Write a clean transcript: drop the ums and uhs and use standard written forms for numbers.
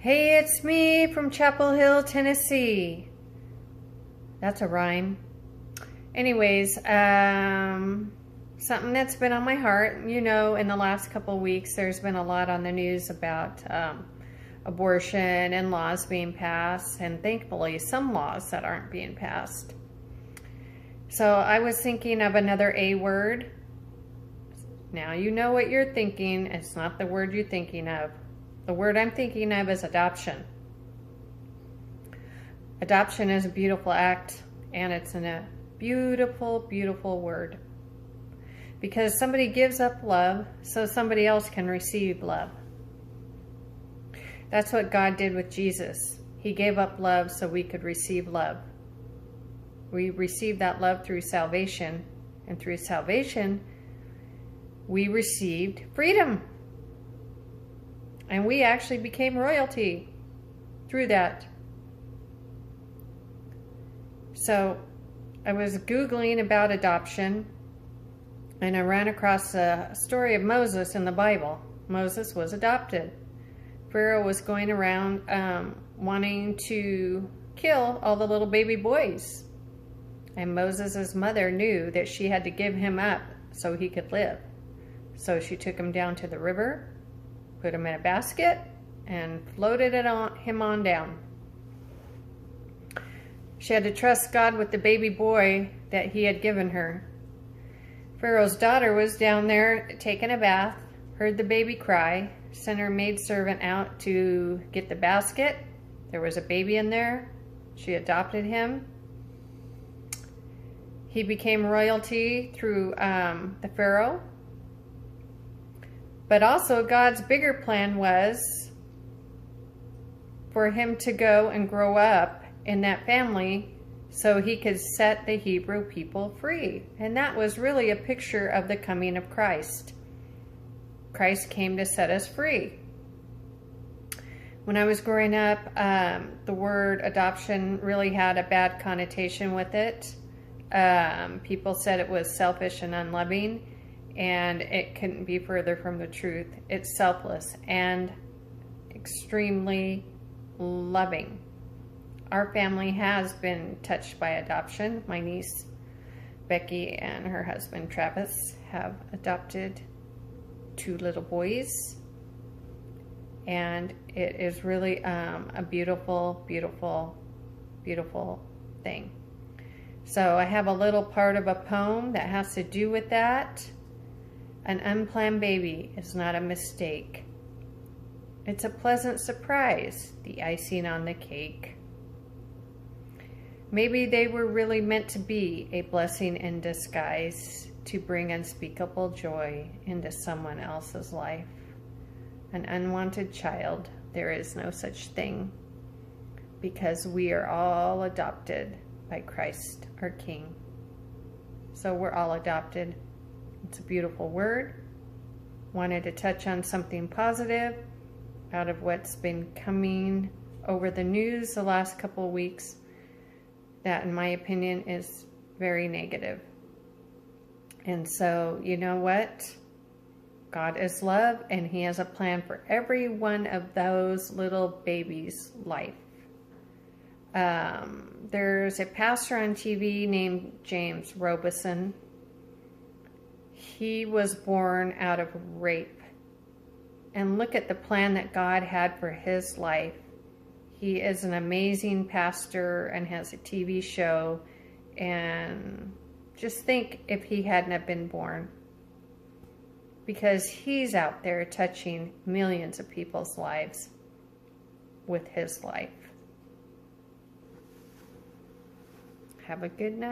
Hey, it's me from Chapel Hill, Tennessee. That's a rhyme. Anyways, something that's been on my heart. You know, in the last couple of weeks, there's been a lot on the news about abortion and laws being passed, and thankfully some laws that aren't being passed. So I was thinking of another A word. Now you know what you're thinking. It's not the word you're thinking of. The word I'm thinking of is adoption. Adoption is a beautiful act, and it's a beautiful, beautiful word. Because somebody gives up love so somebody else can receive love. That's what God did with Jesus. He gave up love so we could receive love. We received that love through salvation, and through salvation, we received freedom. And we actually became royalty through that. So I was Googling about adoption, and I ran across a story of Moses in the Bible. Moses was adopted. Pharaoh was going around wanting to kill all the little baby boys. And Moses' mother knew that she had to give him up so he could live. So she took him down to the river, put him in a basket, and floated him on down. She had to trust God with the baby boy that he had given her. Pharaoh's daughter was down there taking a bath, heard the baby cry, sent her maidservant out to get the basket. There was a baby in there. She adopted him. He became royalty through the Pharaoh. But also God's bigger plan was for him to go and grow up in that family so he could set the Hebrew people free. And that was really a picture of the coming of Christ. Christ came to set us free. When I was growing up, the word adoption really had a bad connotation with it. People said it was selfish and unloving. And it couldn't be further from the truth. It's selfless and extremely loving. Our family has been touched by adoption. My niece Becky and her husband Travis have adopted 2 little boys. And it is really a beautiful, beautiful, beautiful thing. So I have a little part of a poem that has to do with that. An unplanned baby is not a mistake. It's a pleasant surprise, the icing on the cake. Maybe they were really meant to be a blessing in disguise to bring unspeakable joy into someone else's life. An unwanted child, there is no such thing, because we are all adopted by Christ our King. So we're all adopted. It's a beautiful word. Wanted to touch on something positive out of what's been coming over the news the last couple of weeks that, in my opinion, is very negative. And so, you know what? God is love, and he has a plan for every one of those little babies' life. There's a pastor on TV named James Robison. He was born out of rape. And look at the plan that God had for his life. He is an amazing pastor and has a TV show. And just think if he hadn't have been born. Because he's out there touching millions of people's lives with his life. Have a good night.